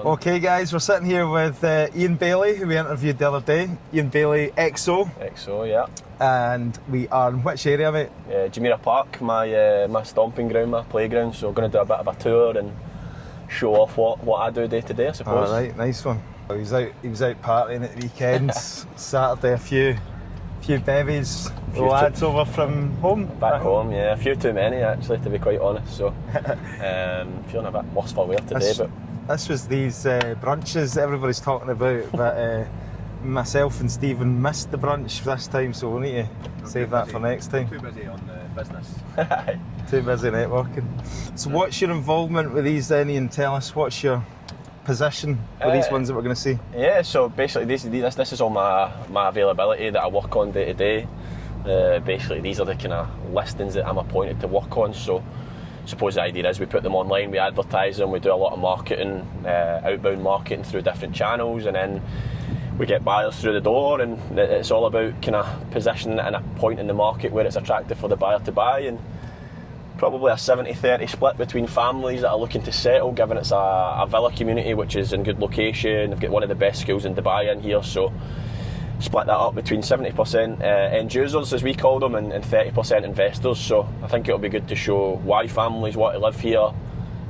Okay guys, we're sitting here with Eion Baillie, who we interviewed the other day. Eion Baillie, XO. XO, yeah. And we are in which area, mate? Jumeirah Park, my stomping ground, my playground. So we're going to do a bit of a tour and show off what I do day to day, I suppose. Alright, nice one. He was out partying at the weekends. Saturday, a few bevies, the lads over from home. Back home, yeah, a few too many actually, to be quite honest. So feeling a bit worse for wear today. This was these brunches that everybody's talking about, but myself and Stephen missed the brunch this time, so we'll need to save that for next time. Too busy on the business. Too busy networking. So what's your involvement with these then, Ian? Tell us, what's your position with these ones that we're going to see? Yeah, so basically this is all my availability that I work on day to day. Basically these are the kind of listings that I'm appointed to work on. So I suppose the idea is we put them online, we advertise them, we do a lot of marketing, outbound marketing through different channels, and then we get buyers through the door, and it's all about kind of positioning it in a point in the market where it's attractive for the buyer to buy, and probably a 70-30 split between families that are looking to settle, given it's a villa community which is in good location. They've got one of the best schools in Dubai in here, so split that up between 70% end users, as we call them, and 30% investors. So I think it'll be good to show why families want to live here,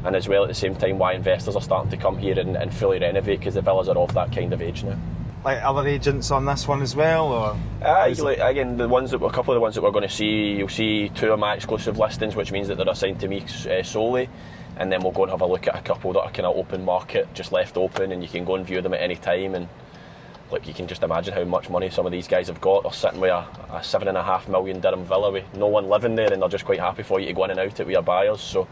and as well at the same time why investors are starting to come here and fully renovate, because the villas are of that kind of age now. Like other agents on this one as well, or? Again, a couple of the ones that we're going to see, you'll see 2 of my exclusive listings, which means that they're assigned to me solely, and then we'll go and have a look at a couple that are kind of open market, just left open, and you can go and view them at any time. And look, you can just imagine how much money some of these guys have got. They're sitting with a 7.5 million dirham villa with no one living there, and they're just quite happy for you to go in and out it with your buyers. So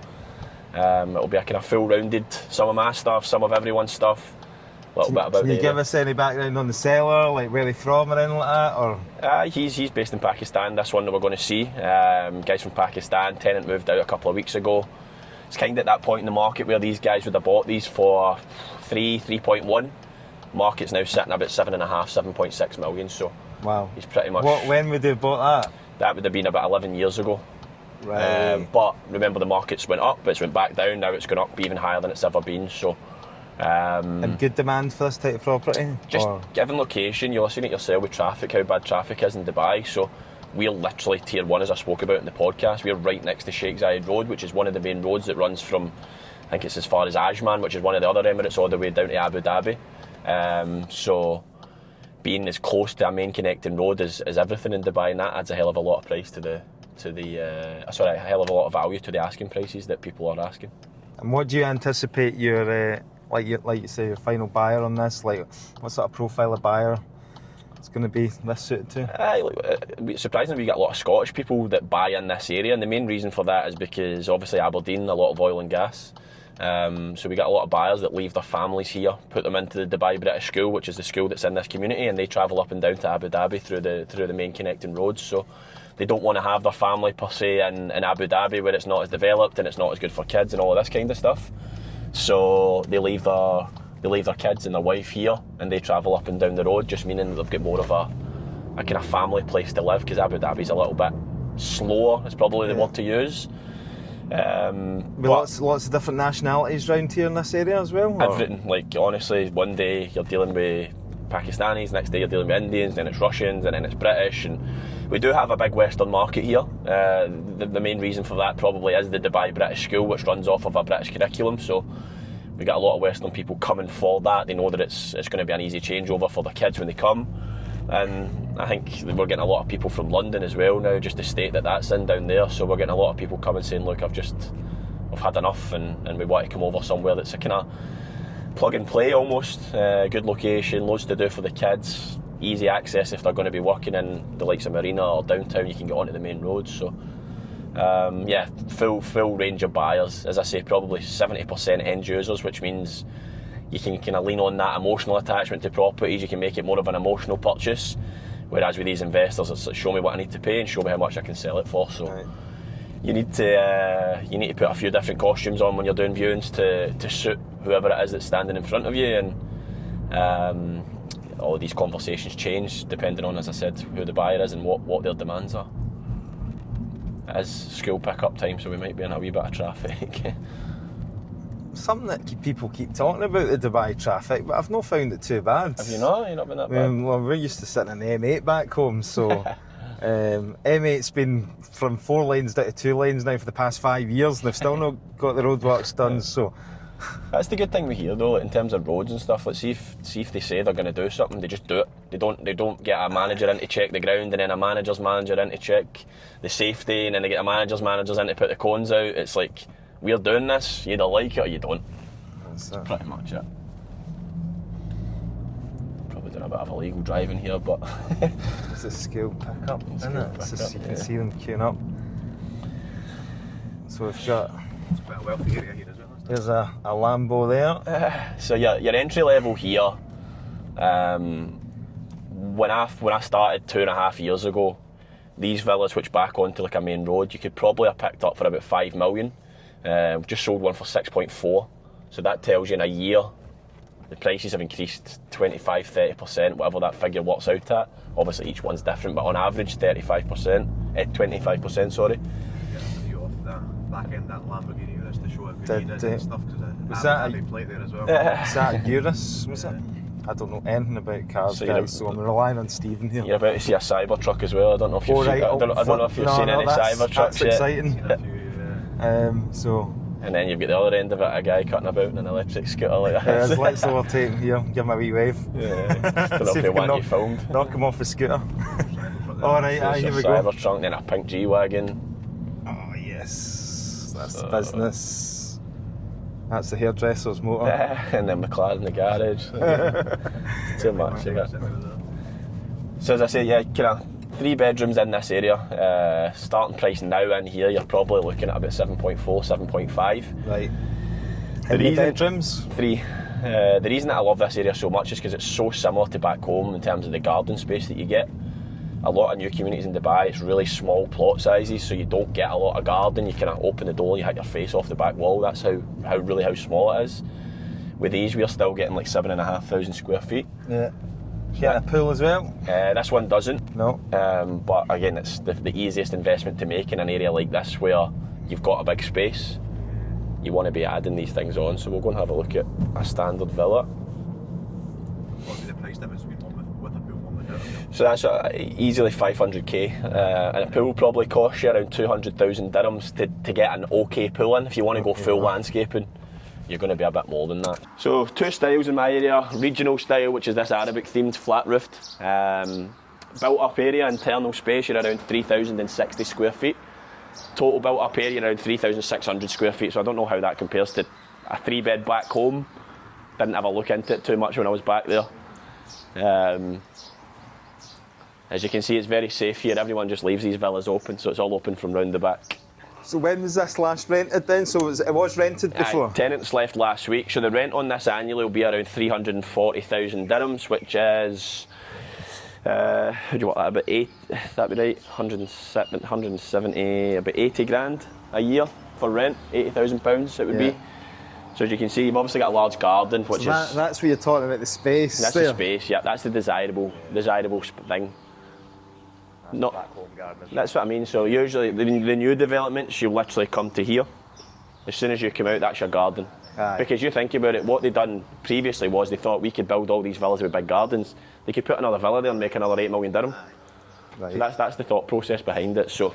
it'll be a kind of full-rounded, some of my stuff, some of everyone's stuff. Can you give us any background on the seller, like where they're from or anything like that? Or? He's based in Pakistan, this one that we're going to see. Guys from Pakistan, tenant moved out a couple of weeks ago. It's kind of at that point in the market where these guys would have bought these for 3.1. Market's now sitting about 7.6 million, so wow, he's pretty much... When would they have bought that? That would have been about 11 years ago. Right. But remember, the market's went up, it's went back down, now it's gone up even higher than it's ever been, so... and good demand for this type of property? Just given location, you're seeing it yourself with traffic, how bad traffic is in Dubai. So we're literally tier 1, as I spoke about in the podcast. We're right next to Sheikh Zayed Road, which is one of the main roads that runs from, I think it's as far as Ajman, which is one of the other Emirates, all the way down to Abu Dhabi. So being as close to a main connecting road is everything in Dubai, and that adds a hell of a lot of price a hell of a lot of value to the asking prices that people are asking. And what do you anticipate your like you say, your final buyer on this? Like, what sort of profile of buyer it's going to be this suited to? Surprisingly, we get a lot of Scottish people that buy in this area, and the main reason for that is because obviously Aberdeen, a lot of oil and gas. So we get a lot of buyers that leave their families here, put them into the Dubai British School, which is the school that's in this community, and they travel up and down to Abu Dhabi through the main connecting roads. So they don't want to have their family per se in Abu Dhabi, where it's not as developed and it's not as good for kids and all of this kind of stuff. So they leave their kids and their wife here, and they travel up and down the road, just meaning that they've got more of a kind of family place to live, because Abu Dhabi's a little bit slower, is probably the word to use. Lots of different nationalities around here in this area as well? Everything, like honestly, one day you're dealing with Pakistanis, next day you're dealing with Indians, then it's Russians, and then it's British, and we do have a big Western market here. The main reason for that probably is the Dubai British School, which runs off of a British curriculum, so we get a lot of Western people coming for that. They know that it's going to be an easy changeover for the kids when they come, and I think we're getting a lot of people from London as well now, just the state that's in down there, so we're getting a lot of people coming saying, look, I've had enough, and we want to come over somewhere that's a kind of plug and play almost, good location, loads to do for the kids, easy access if they're going to be working in the likes of Marina or downtown, you can get onto the main roads. So full range of buyers, as I say, probably 70% end users, which means you can kind of lean on that emotional attachment to properties, you can make it more of an emotional purchase, whereas with these investors it's like, show me what I need to pay and show me how much I can sell it for. So right. You need to put a few different costumes on when you're doing viewings to suit whoever it is that's standing in front of you, and all of these conversations change depending on, as I said, who the buyer is and what their demands are. It is school pick-up time, so we might be in a wee bit of traffic. something that people keep talking about, the Dubai traffic, but I've not found it too bad. Have you not? You've not been that bad? Well, we're used to sitting in the M8 back home, so M8's been from 4 lanes down to 2 lanes now for the past 5 years, and they've still not got the roadworks done. So that's the good thing we hear though, in terms of roads and stuff. Like, see if they say they're going to do something, they just do it. They don't get a manager in to check the ground, and then a manager's manager in to check the safety, and then they get a manager's in to put the cones out. It's like, we're doing this, you either like it or you don't. That's pretty much it. Probably doing a bit of illegal driving here, but it's a skill pickup, isn't it? You can see them queuing up. So we've got, it's quite a wealthy area here as well. There's a Lambo there. So your entry level here, when I started 2.5 years ago, these villas which back onto like a main road, you could probably have picked up for about 5 million. We've just sold one for 6.4. So that tells you in a year the prices have increased 25-30%, whatever that figure works out at. Obviously each one's different, but on average 25%, sorry. Get a video off that back end, that Lamborghini Urus, to show how good it is and stuff, because was that a plate there as well. Is that a Urus, was it? I don't know anything about cars, so guys, so I'm relying on Stephen here. You're about to see a Cybertruck as well. I don't know if you've seen, I don't know if you've seen any Cybertrucks that's yet. Exciting. So. And then you've got the other end of it, a guy cutting about in an electric scooter like that. Yeah, let's overtake him here, give him a wee wave. Yeah, don't know if they want you filmed. Knock him off the scooter. Alright, here we go. Cybertruck, then a pink G-Wagon. Oh yes, that's the business. That's the hairdresser's motor. And then McLaren in the garage. Too much of it. So as I say, yeah, kind of 3 bedrooms in this area. Starting price now in here, you're probably looking at about 7.4, 7.5. Right. How many bedrooms? 3. The reason that I love this area so much is because it's so similar to back home in terms of the garden space that you get. A lot of new communities in Dubai, it's really small plot sizes, so you don't get a lot of garden. You kind of open the door, you hit your face off the back wall. That's how small it is. With these, we're still getting like 7,500 square feet. Yeah. Getting a pool as well? This one doesn't. No. But again, it's the easiest investment to make in an area like this where you've got a big space. You want to be adding these things on, so we'll go and have a look at a standard villa. What would be the price difference between one with a pool and one without a pool? So that's easily 500k, and a pool probably costs you around 200,000 dirhams to get an okay pool in. If you want to go full landscaping, you're going to be a bit more than that. So 2 styles in my area. Regional style, which is this Arabic themed flat roofed. Built up area, internal space, you're around 3,060 square feet. Total built up area around 3,600 square feet, so I don't know how that compares to a 3-bed back home. Didn't have a look into it too much when I was back there. As you can see, it's very safe here. Everyone just leaves these villas open, so it's all open from round the back. So when was this last rented then? So it was rented before? Tenants left last week, so the rent on this annually will be around 340,000 dirhams, which is, how do you want that, about 8, that'd be right, 170, about 80 grand a year for rent, £80,000 it would be. So as you can see, you've obviously got a large garden, which is... That's where you're talking about the space. That's the space, yeah, that's the desirable thing. Not, back home garden. That's what I mean. So usually the new developments, you literally come to here. As soon as you come out, that's your garden. Aye. Because you think about it, what they'd done previously was they thought we could build all these villas with big gardens. They could put another villa there and make another 8 million dirham. Right. So that's the thought process behind it. So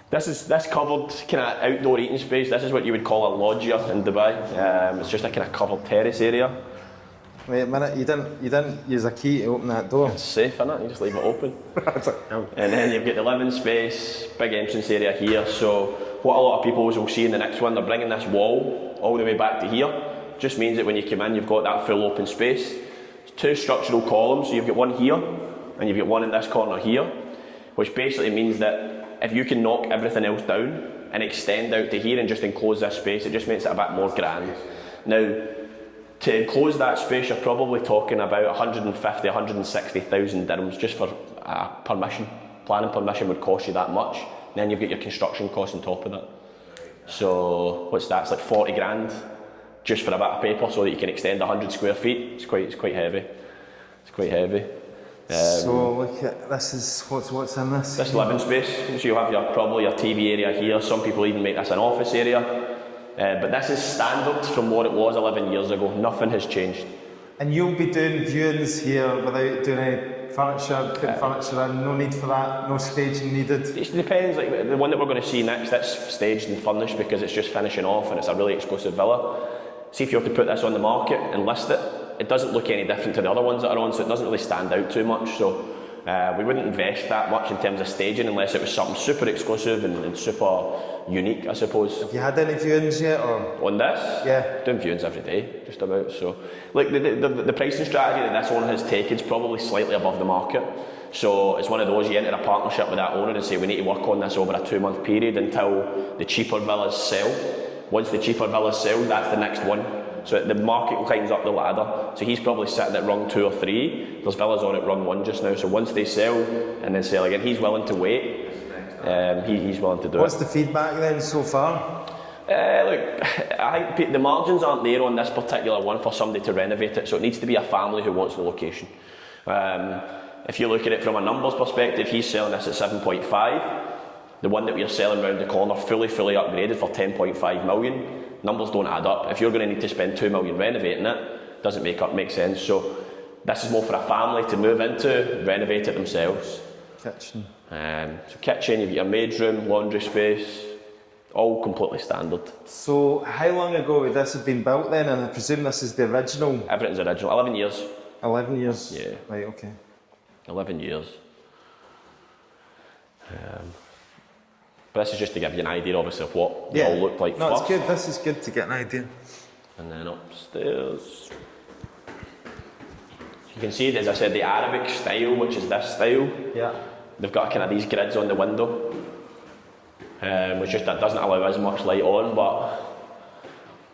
this covered kind of outdoor eating space. This is what you would call a loggia in Dubai. It's just a kind of covered terrace area. Wait a minute, you didn't use a key to open that door. It's safe, innit? You just leave it open. And then you've got the living space, big entrance area here. So what a lot of people will see in the next one, they're bringing this wall all the way back to here. Just means that when you come in, you've got that full open space. It's 2 structural columns, so you've got one here, and you've got one in this corner here, which basically means that if you can knock everything else down and extend out to here and just enclose this space, it just makes it a bit more grand. Now, to enclose that space, you're probably talking about 150, 160,000 dirhams just for permission. Planning permission would cost you that much. And then you've got your construction costs on top of that. So what's that? It's like 40 grand just for a bit of paper so that you can extend 100 square feet. It's quite heavy. It's quite heavy. So look at this is what's in this. This living space. So you'll have probably your TV area here. Some people even make this an office area. But this is standard from what it was 11 years ago. Nothing has changed. And you'll be doing viewings here without doing any furniture, putting furniture in, no need for that, no staging needed? It depends, like the one that we're going to see next, that's staged and furnished because it's just finishing off and it's a really exclusive villa. See if you have to put this on the market and list it, it doesn't look any different to the other ones that are on, so it doesn't really stand out too much. So we wouldn't invest that much in terms of staging unless it was something super exclusive and super unique, I suppose. Have you had any viewings yet? Or? On this? Yeah. Doing viewings every day, just about. So, like the pricing strategy that this owner has taken is probably slightly above the market. So it's one of those, you enter a partnership with that owner and say we need to work on this over a 2-month period until the cheaper villas sell. Once the cheaper villas sell, that's the next one. So the market climbs up the ladder. So he's probably sitting at rung 2 or 3. There's villas on at rung 1 just now. So once they sell and then sell again, he's willing to wait. He's willing to do What's it. the feedback then so far? Look, I think the margins aren't there on this particular one for somebody to renovate it. So it needs to be a family who wants the location. If you look at it from a numbers perspective, he's selling this at 7.5. The one that we're selling round the corner, fully upgraded for 10.5 million. Numbers don't add up. If you're going to need to spend 2 million renovating it, doesn't make sense. So this is more for a family to move into, renovate it themselves. Kitchen. So kitchen, you've got your maid's room, laundry space, all completely standard. So how long ago would this have been built then? And I presume this is the original? Everything's original. 11 years. 11 years? Yeah. Right, okay. 11 years. But this is just to give you an idea, obviously, of what it all looked like no, first. it's good. This is good to get an idea. And then upstairs. You can see, as I said, the Arabic style, which is this style. Yeah. They've got kind of these grids on the window, which just that doesn't allow as much light on, but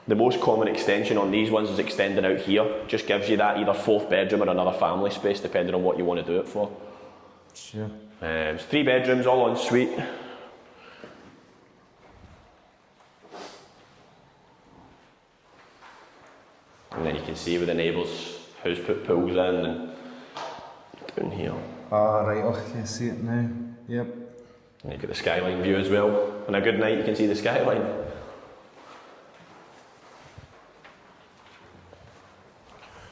the most common extension on these ones is extending out here. Just gives you that either 4th bedroom or another family space, depending on what you want to do it for. Sure. It's 3 bedrooms, all en suite. And then you can see where the neighbours' house put pools in and down here. Ah, right, okay, I see it now. Yep. And you've got the skyline view as well. On a good night you can see the skyline.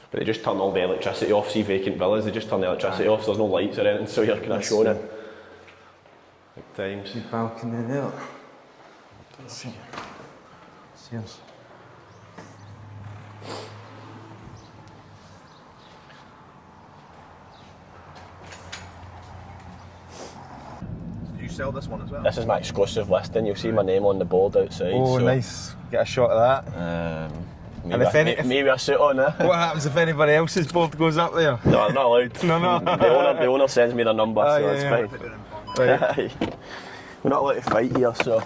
But they just turn all the electricity off, see vacant villas, they just turn the electricity off, so there's no lights or anything, so you're kind of showing it. At times. The balcony there. Cheers. Did you sell this one as well? This is my exclusive listing, you'll see my name on the board outside. Oh, so, nice. Get a shot of that. Maybe I sit on it. What happens if anybody else's board goes up there? No, I'm not allowed. No. The owner sends me their number, so yeah, it's yeah. fine. Right. We're not allowed to fight here, so.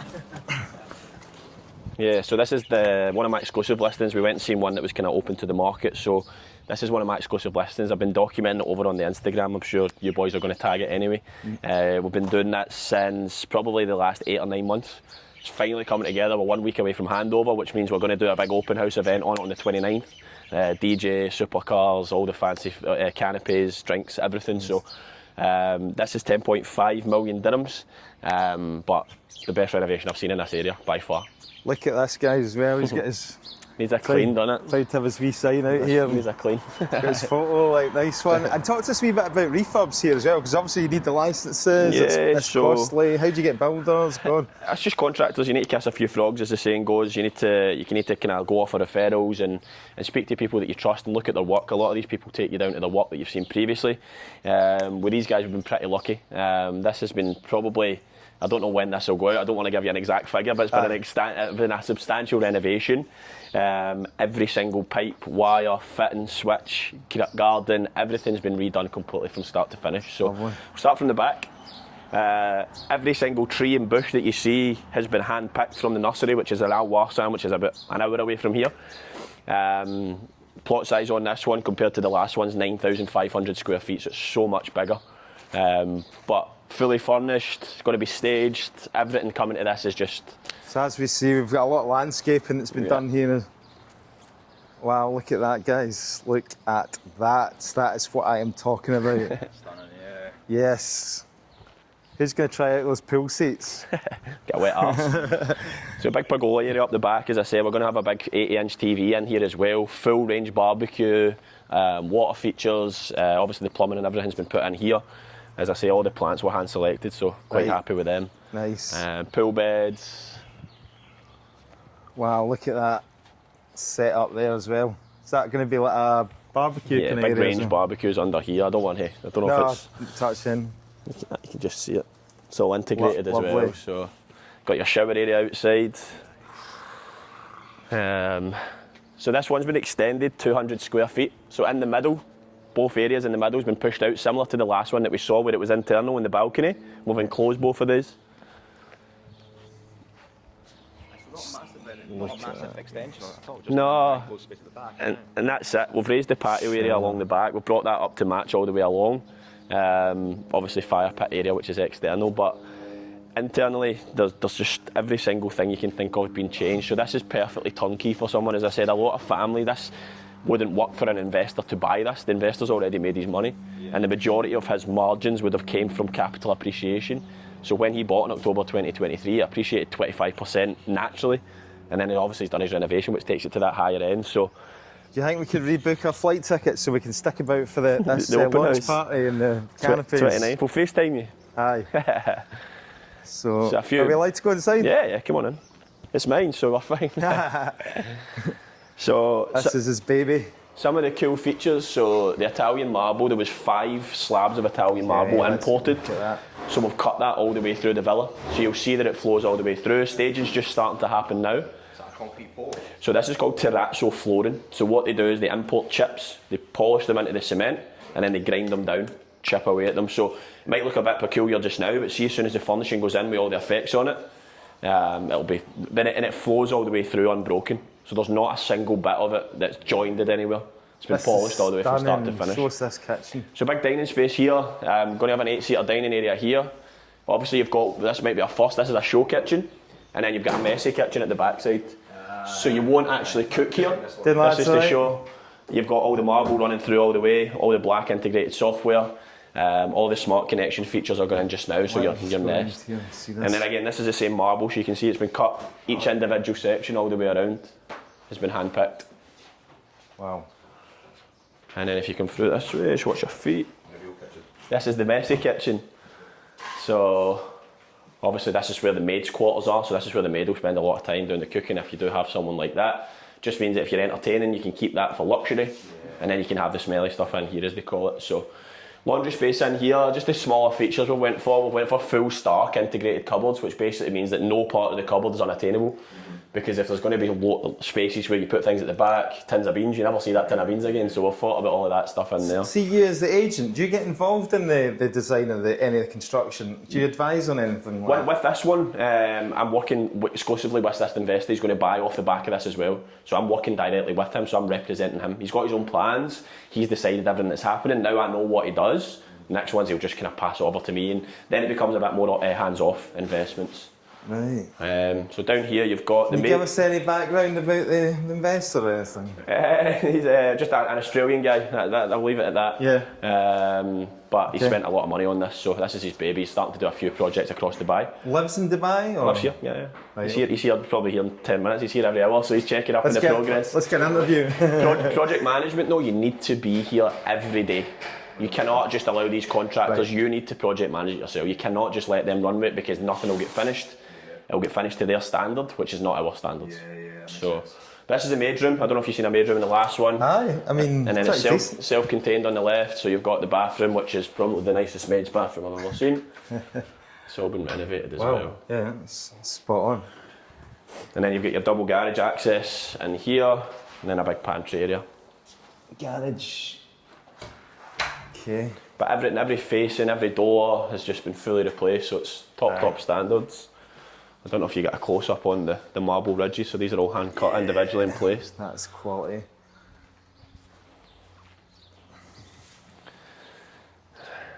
Yeah, so this is one of my exclusive listings. We went and seen one that was kind of open to the market, so this is one of my exclusive listings. I've been documenting it over on the Instagram. I'm sure you boys are going to tag it anyway. We've been doing that since probably the last 8 or 9 months. It's finally coming together. We're 1 week away from handover, which means we're going to do a big open house event on it on the 29th. DJ, supercars, all the fancy canopies, drinks, everything. So this is 10.5 million dirhams, but the best renovation I've seen in this area by far. Look at this guy as well. He's got his. Needs a clean, doesn't it? Proud to have his wee sign out here. Needs a clean. Got his photo, like, nice one. And talk to us a wee bit about refurbs here as well, because obviously you need the licences, it's costly. How do you get builders? God. It's just contractors. You need to kiss a few frogs, as the saying goes. You need to kind of go off for referrals and speak to people that you trust and look at their work. A lot of these people take you down to the work that you've seen previously. With these guys, we've been pretty lucky. This has been probably, I don't know when this will go out. I don't want to give you an exact figure, but it's been a substantial renovation. Every single pipe, wire, fitting, switch, garden, everything's been redone completely from start to finish. So we'll start from the back. Every single tree and bush that you see has been hand picked from the nursery, which is Al Warsan, which is about an hour away from here. Plot size on this one compared to the last one's 9,500 square feet, so it's so much bigger. But fully furnished, it's going to be staged. Everything coming to this is just. So as we see, we've got a lot of landscaping that's been done here. Wow, look at that, guys. Look at that. That is what I am talking about. Stunning, yeah. Yes. Who's going to try out those pool seats? Get a wet arse. So a big pergola area up the back, as I say. We're going to have a big 80-inch TV in here as well. Full range barbecue, water features. Obviously the plumbing and everything's been put in here. As I say, all the plants were hand selected, so quite happy with them. Nice. Pool beds. Wow, look at that set up there as well. Is that going to be like a barbecue? Yeah, big range barbecues under here. I don't know if it's touch in. You can just see it. It's all integrated as Lovely. well. So, got your shower area outside. So this one's been extended 200 square feet. So in the middle, both areas in the middle has been pushed out, similar to the last one that we saw where it was internal in the balcony. We've enclosed both of these. Not a massive extension. No, and that's it. We've raised the patio area along the back. We've brought that up to match all the way along. Obviously fire pit area, which is external, but internally there's just every single thing you can think of being changed. So this is perfectly turnkey for someone. As I said, a lot of family, this wouldn't work for an investor to buy this. The investor's already made his money, and the majority of his margins would have came from capital appreciation. So when he bought in October 2023, he appreciated 25% naturally, and then he obviously has done his renovation, which takes it to that higher end. So do you think we could rebook our flight tickets so we can stick about for this open launch house party and the canopies? 29th, we'll FaceTime you. Aye. So a few, are we allowed to go inside? Yeah, come on in. It's mine, so we're fine. So this is his baby. Some of the cool features, so the Italian marble, there was 5 slabs of Italian marble imported. So we've cut that all the way through the villa. So you'll see that it flows all the way through. Staging's just starting to happen now. Concrete polish. So this is called terrazzo flooring. So what they do is they import chips, they polish them into the cement, and then they grind them down, chip away at them. So it might look a bit peculiar just now, but see, as soon as the furnishing goes in with all the effects on it, it'll be, and it flows all the way through unbroken. So there's not a single bit of it that's jointed anywhere. It's been polished all the way from start to finish. Show us this kitchen. So big dining space here. Going to have an 8-seater dining area here. Obviously you've got, this might be a first, this is a show kitchen, and then you've got a messy kitchen at the backside. So you won't actually cook here. This is to show. You've got all the marble running through all the way, all the black integrated software, all the smart connection features are going in just now, so your nest. And then again, this is the same marble, so you can see it's been cut, each individual section all the way around has been hand picked. Wow. And then if you come through this way, just watch your feet. This is the messy kitchen. So obviously this is where the maid's quarters are, so this is where the maid will spend a lot of time doing the cooking if you do have someone like that. Just means that if you're entertaining, you can keep that for luxury, and then you can have the smelly stuff in here, as they call it. So laundry space in here, just the smaller features we went for. We went for full Stark integrated cupboards, which basically means that no part of the cupboard is unattainable. Because if there's going to be spaces where you put things at the back, tins of beans, you never see that tin of beans again. So we've thought about all of that stuff in there. See, you as the agent, do you get involved in the design of any of the construction? Do you advise on anything like that? With this one, I'm working exclusively with this investor. He's going to buy off the back of this as well. So I'm working directly with him, so I'm representing him. He's got his own plans. He's decided everything that's happening. Now I know what he does. Next ones he'll just kind of pass it over to me, and then it becomes a bit more hands-off investments. Right. So down here you've got the Can you give us any background about the investor or anything? He's just an Australian guy, I'll leave it at that. Yeah. But he spent a lot of money on this, so this is his baby. He's starting to do a few projects across Dubai. Lives in Dubai? Or? Lives here, yeah. Right. He's here probably here in 10 minutes. He's here every hour, so he's checking up on the progress. Let's get an interview. Project management, though, you need to be here every day. You cannot just allow these contractors, Right. you need to project manage it yourself. You cannot just let them run with it, because nothing will get finished. It'll get finished to their standard, which is not our standards. So this is the maid room. I don't know if you've seen a maid room in the last one. Aye, I mean, and then it's self-contained on the left, so you've got the bathroom, which is probably the nicest maid's bathroom I've ever seen. It's all been renovated as well. Yeah, it's spot on. And then you've got your double garage access in here, and then a big pantry area. Garage. Okay. But every facing, every door has just been fully replaced, so it's top standards. I don't know if you get a close-up on the marble ridges, so these are all hand-cut individually and placed. That's quality.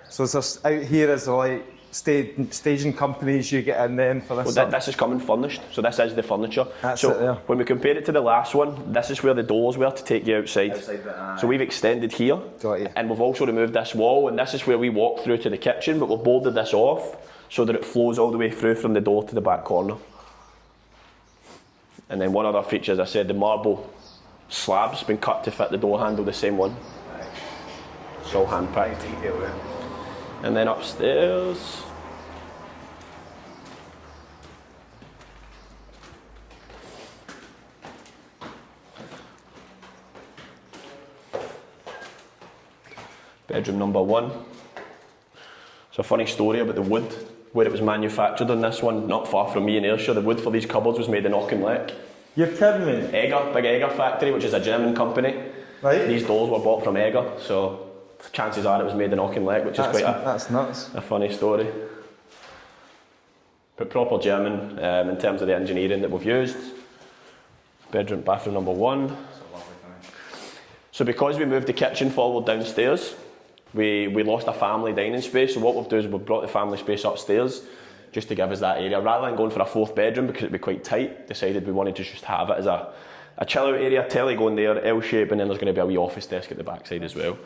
So is there, out here is there like staging companies you get in then for this? Well, this is coming furnished, so this is the furniture. That's so it there. When we compare it to the last one, this is where the doors were to take you outside. So we've extended here, Got you. and we've also removed this wall, and this is where we walk through to the kitchen, but we've boarded this off. so that it flows all the way through from the door to the back corner. And then one other feature, as I said, the marble slab's been cut to fit the door handle, the same one. It's all hand packed. And then upstairs, bedroom number 1. It's a funny story about the wood, where it was manufactured on this one, not far from me in Ayrshire. The wood for these cupboards was made in Auchinleck. You're kidding me? Egger, big Egger factory, which is a German company. Right. These doors were bought from Egger, so chances are it was made in Auchinleck, which is that's nuts. A funny story. But proper German in terms of the engineering that we've used. Bedroom, bathroom number 1. So because we moved the kitchen forward downstairs, we lost a family dining space, so what we've done is we've brought the family space upstairs just to give us that area. Rather than going for a 4th bedroom because it'd be quite tight, decided we wanted to just have it as a chill out area, telly going there, L shape, and then there's going to be a wee office desk at the back side as well.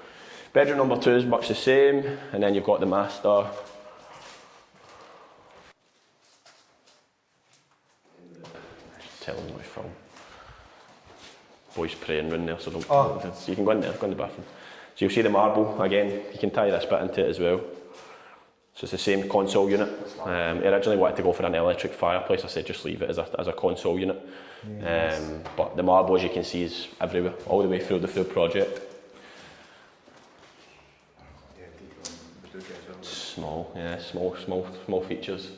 Bedroom number 2 is much the same, and then you've got the master. Telling my film. Boys praying round there, so don't. So you can go in there, go in the bathroom. So you'll see the marble, again, you can tie this bit into it as well. So it's the same console unit. I originally wanted to go for an electric fireplace. I said just leave it as a console unit. Yes. But the marble, as you can see, is everywhere, all the way through the full project. Small, yeah, small features.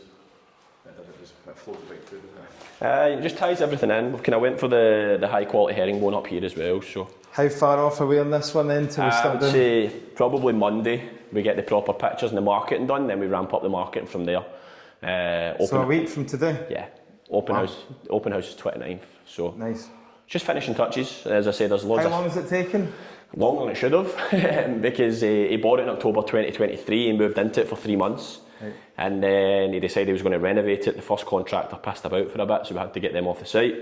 It just ties everything in. We kind of went for the high quality herringbone up here as well. So how far off are we on this one then till we start doing? I would say probably Monday we get the proper pictures and the marketing done, then we ramp up the marketing from there. So a week from today? Yeah. Open house is 29th. So nice. Just finishing touches. As I say, there's loads. How long has it taken? Longer than it should have, because he bought it in October 2023 and moved into it for 3 months. Right. And then he decided he was going to renovate it. The first contractor pissed about for a bit, so we had to get them off the site.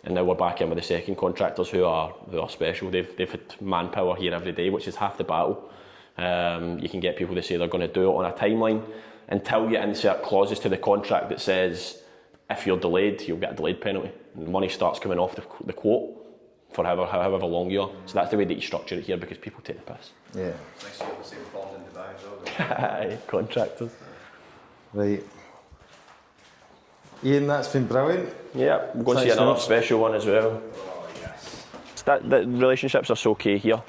And now we're back in with the second contractors who are special. They've had manpower here every day, which is half the battle. You can get people to say they're going to do it on a timeline until you insert clauses to the contract that says if you're delayed, you'll get a delayed penalty. And the money starts coming off the quote for however long you are. So that's the way that you structure it here, because people take the piss. Yeah. Nice to see the same forms in Dubai as well. Contractors. Right. Ian, that's been brilliant. Yeah, we're going to see another special one as well. Oh, yes. The relationships are so key here.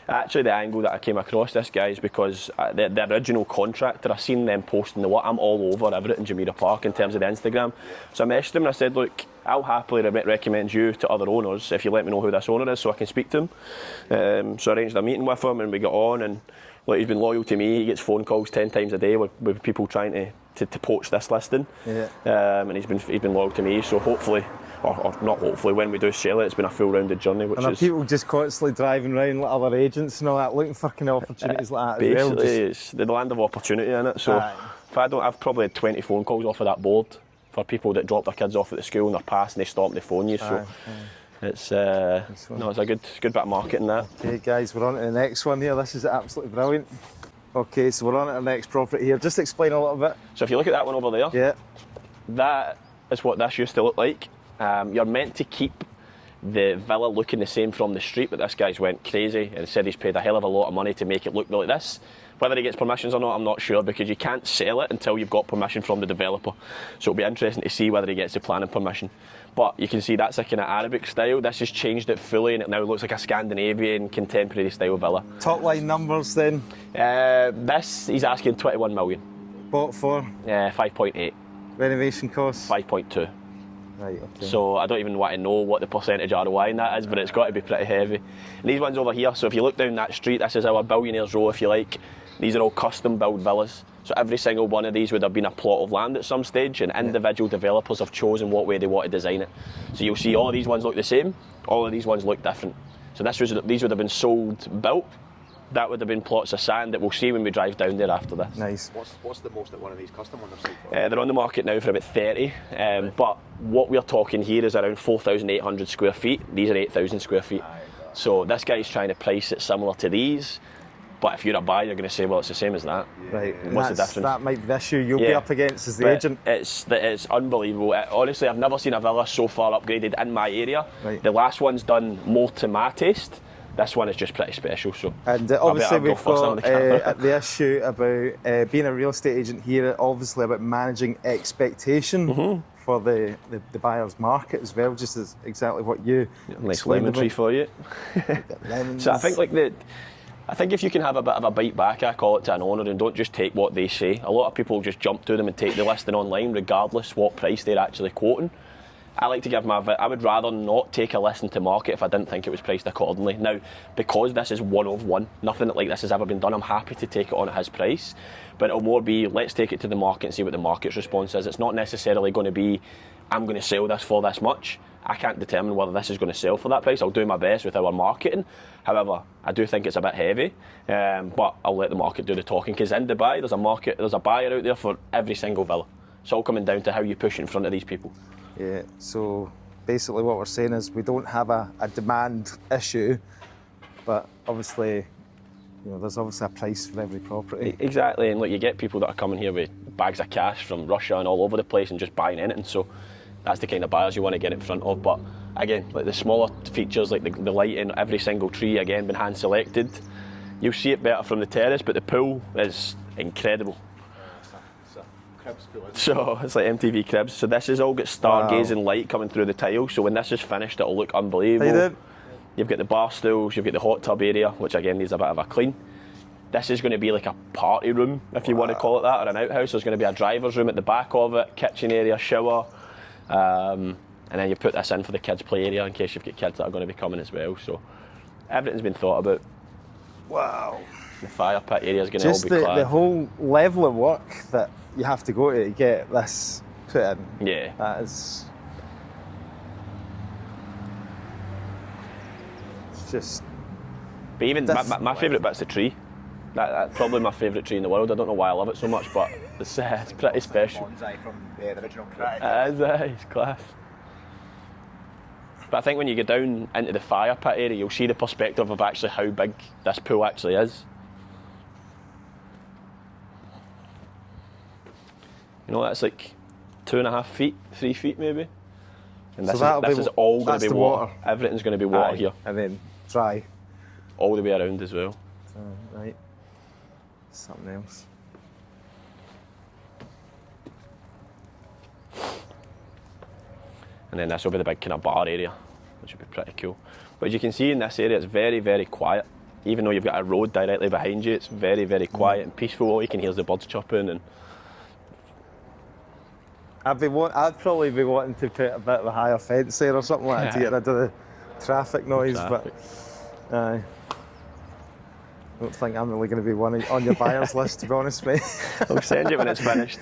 Actually, the angle that I came across this guy is because the original contractor, I seen them posting the what. I'm all over everything Jumeirah Park in terms of the Instagram. So I messaged him and I said, look, I'll happily recommend you to other owners if you let me know who this owner is so I can speak to him. So I arranged a meeting with him and we got on, and like, he's been loyal to me. He gets phone calls 10 times a day with people trying to poach this listing. Yeah. And he's been loyal to me, so hopefully, or not hopefully, when we do sell it, it's been a full rounded journey. Which and are people just constantly driving around like other agents and all that, looking for kind of opportunities like that basically, as well? It's the land of opportunity in it. So I've probably had 20 phone calls off of that board for people that drop their kids off at the school and they're passed and they stop and they phone you. So it's it's a good bit of marketing that. Okay guys, we're on to the next one here. This is absolutely brilliant. Okay, so we're on to the next property here. Just explain a little bit. So if you look at that one over there, that is what this used to look like. You're meant to keep the villa looking the same from the street, but this guy's went crazy and said he's paid a hell of a lot of money to make it look like this. Whether he gets permissions or not, I'm not sure, because you can't sell it until you've got permission from the developer. So it'll be interesting to see whether he gets the planning permission. But you can see that's a kind of Arabic style. This has changed it fully and it now looks like a Scandinavian contemporary style villa. Top line numbers then? This, he's asking 21 million. Bought for? 5.8. Renovation costs? 5.2. Right, okay. So I don't even want to know what the percentage ROI in that is, but it's got to be pretty heavy. And these ones over here, so if you look down that street, this is our billionaires row, if you like. These are all custom built villas. So every single one of these would have been a plot of land at some stage, and individual developers have chosen what way they want to design it. So you'll see all of these ones look the same, all of these ones look different. So these would have been sold built. That would have been plots of sand that we'll see when we drive down there after this. Nice. What's the most that one of these custom ones are sold for? They're on the market now for about 30, but what we're talking here is around 4,800 square feet. These are 8,000 square feet. So this guy's trying to price it similar to these. But if you're a buyer, you're going to say, well, it's the same as that. Right. What's the difference? That might be the issue you'll be up against as the But agent. It's unbelievable. Honestly, I've never seen a villa so far upgraded in my area. Right. The last one's done more to my taste. This one is just pretty special. So And obviously I'll go we've first on got the camera. the issue about being a real estate agent here, obviously about managing expectation for the buyer's market as well, just as exactly what you Nice explained lemon tree about. for you. Lemons. So I think if you can have a bit of a bite back, I call it, to an owner, and don't just take what they say. A lot of people just jump to them and take the listing online regardless what price they're actually quoting. I like to give I would rather not take a listing to market if I didn't think it was priced accordingly. Now, because this is one of one, nothing like this has ever been done, I'm happy to take it on at his price. But it'll more be, let's take it to the market and see what the market's response is. It's not necessarily going to be, I'm going to sell this for this much. I can't determine whether this is going to sell for that price. I'll do my best with our marketing. However, I do think it's a bit heavy, but I'll let the market do the talking, because in Dubai, there's a buyer out there for every single villa. It's all coming down to how you push in front of these people. Yeah, so basically what we're saying is we don't have a demand issue, but obviously, there's obviously a price for every property. Exactly, and look, you get people that are coming here with bags of cash from Russia and all over the place and just buying anything, so that's the kind of buyers you want to get in front of. But again, like the smaller features, like the lighting, every single tree, again, been hand selected. You'll see it better from the terrace, but the pool is incredible. So it's like MTV Cribs. So this has all got stargazing light coming through the tiles. So when this is finished, it'll look unbelievable. You've got the bar stools, you've got the hot tub area, which again needs a bit of a clean. This is going to be like a party room, if you want to call it that, or an outhouse. There's going to be a driver's room at the back of it, kitchen area, shower, and then you put this in for the kids' play area in case you've got kids that are going to be coming as well. So everything's been thought about. Wow. The fire pit area is going to all Just be clad. the whole level of work that you have to go to get this put in. Yeah. That is... It's just... But even my favourite bit's the tree. That's probably my favourite tree in the world. I don't know why I love it so much, but it's pretty special. Bonsai from the original Critic. It is, it's class. But I think when you go down into the fire pit area, you'll see the perspective of actually how big this pool actually is. That's like 2.5 feet, 3 feet maybe. And this is all going to be water. Everything's going to be water here. And then dry. All the way around as well. Right. Something else. And then this will be the big kind of bar area, which will be pretty cool. But as you can see in this area, it's very, very quiet. Even though you've got a road directly behind you, it's very, very quiet and peaceful. All you can hear is the birds chirping. And I'd probably be wanting to put a bit of a higher fence there or something like that to get rid of the traffic noise, but I don't think I'm really going to be one on your buyers list, to be honest, mate. I'll send you when it's finished.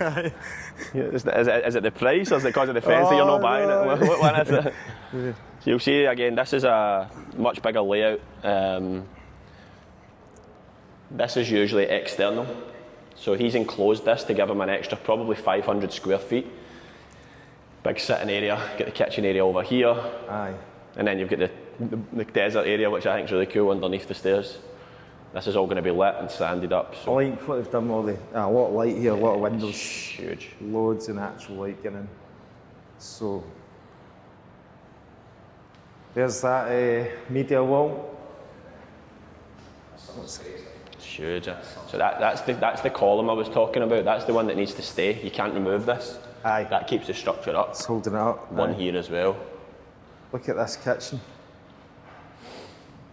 Is it the price, or is it because of the fence that you're not buying it? What one is it? So you'll see, again, this is a much bigger layout. This is usually external. So he's enclosed this to give him an extra probably 500 square feet. Big sitting area, get the kitchen area over here. Aye. And then you've got the desert area, which I think is really cool, underneath the stairs. This is all going to be lit and sanded up. So. I like what they've done, a lot of light here, a lot of windows. Huge. Loads of natural light getting in. So, there's that media wall. It's huge. So that's the column I was talking about. That's the one that needs to stay. You can't remove this. Aye. That keeps the structure up. It's holding it up. One here as well. Look at this kitchen.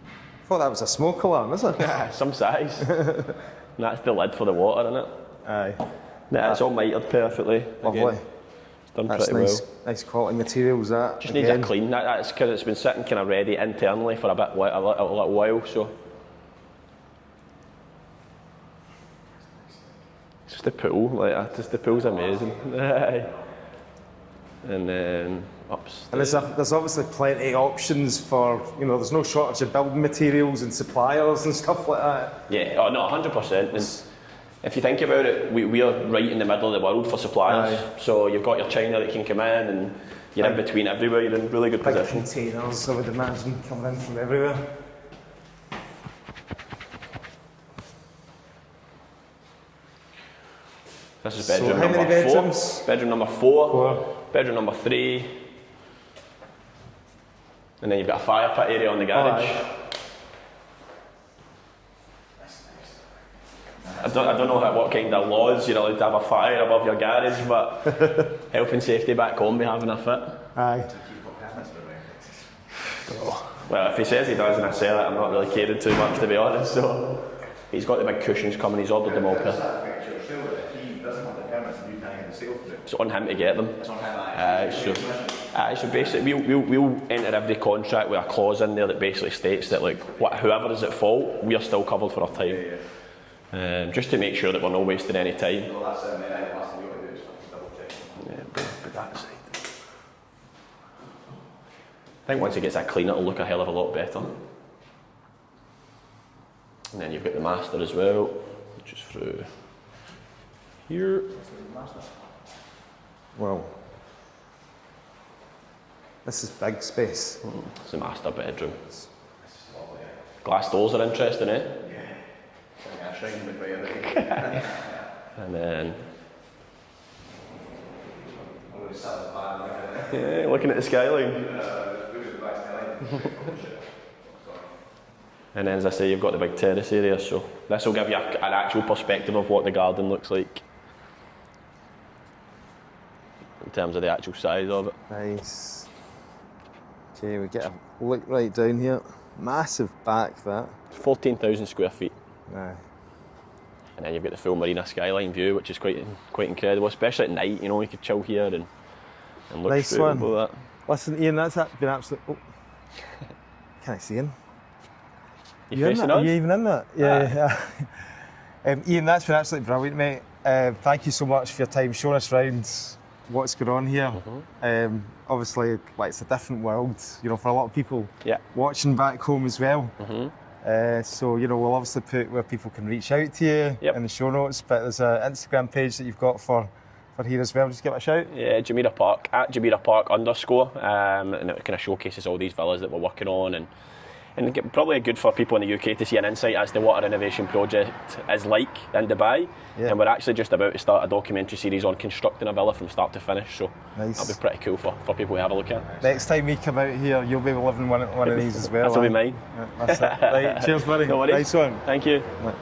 I thought that was a smoke alarm, is it? Some size. And that's the lid for the water, isn't it? Aye. Yeah, it's all mitered perfectly. Lovely. Again, it's done That's pretty nice, well. nice quality materials, that. Just needs a clean. That's because it's been sitting kind of ready internally for a little while, so. It's just the pool, the pool's amazing. And then upstairs. And there's obviously plenty of options for, there's no shortage of building materials and suppliers and stuff like that. Yeah, oh no, 100%. And if you think about it, we are right in the middle of the world for suppliers. Aye. So you've got your China that can come in, and you're in between everywhere. You're in really good position. Containers, I would imagine, coming in from everywhere. This is bedroom So how number many bedrooms? 4. Bedroom number 4. 4. Bedroom number 3. And then you've got a fire pit area on the garage. I don't know what kind of laws you're allowed to have a fire above your garage, but health and safety back home be having a fit. Aye. Well, if he says he does and I sell it, I'm not really caring too much, to be honest. So he's got the big cushions coming, he's ordered them all. It's on him to get them. So basically we'll enter every contract with a clause in there that basically states that like whoever is at fault, we are still covered for our time. Just to make sure that we're not wasting any time. But that's it. I think once it gets that clean, it'll look a hell of a lot better. And then you've got the master as well, which is through here. Well, this is big space. It's the master bedroom. Glass doors are interesting, eh? And then yeah, looking at the skyline. And then, as I say, you've got the big terrace area, so this will give you an actual perspective of what the garden looks like in terms of the actual size of it. Nice. Okay, we get a look right down here. Massive back, that. 14,000 square feet. Aye. And then you've got the full marina skyline view, which is quite incredible, especially at night. You know, you could chill here and look Nice through one. all that. Listen, Ian, that's been absolute. Oh. Can I see him? You facing us? Are you even in that? Yeah. Ian, that's been absolutely brilliant, mate. Thank you so much for your time showing us around what's going on here. Obviously, like, it's a different world, you know, for a lot of people watching back home as well. So, you know, we'll obviously put where people can reach out to you in the show notes, but there's an Instagram page that you've got for here as well. Just give it a shout. Yeah, Jumeirah Park, at Jumeirah Park _, and it kind of showcases all these villas that we're working on, and probably good for people in the UK to see an insight as to what a renovation project is like in Dubai. And we're actually just about to start a documentary series on constructing a villa from start to finish, so that'll be pretty cool for people to have a look at. Next time we come out here, you'll be living one of these as well. That'll be mine. Yeah, that's it. Right, cheers, buddy. No worries. Nice one. Thank you. Right.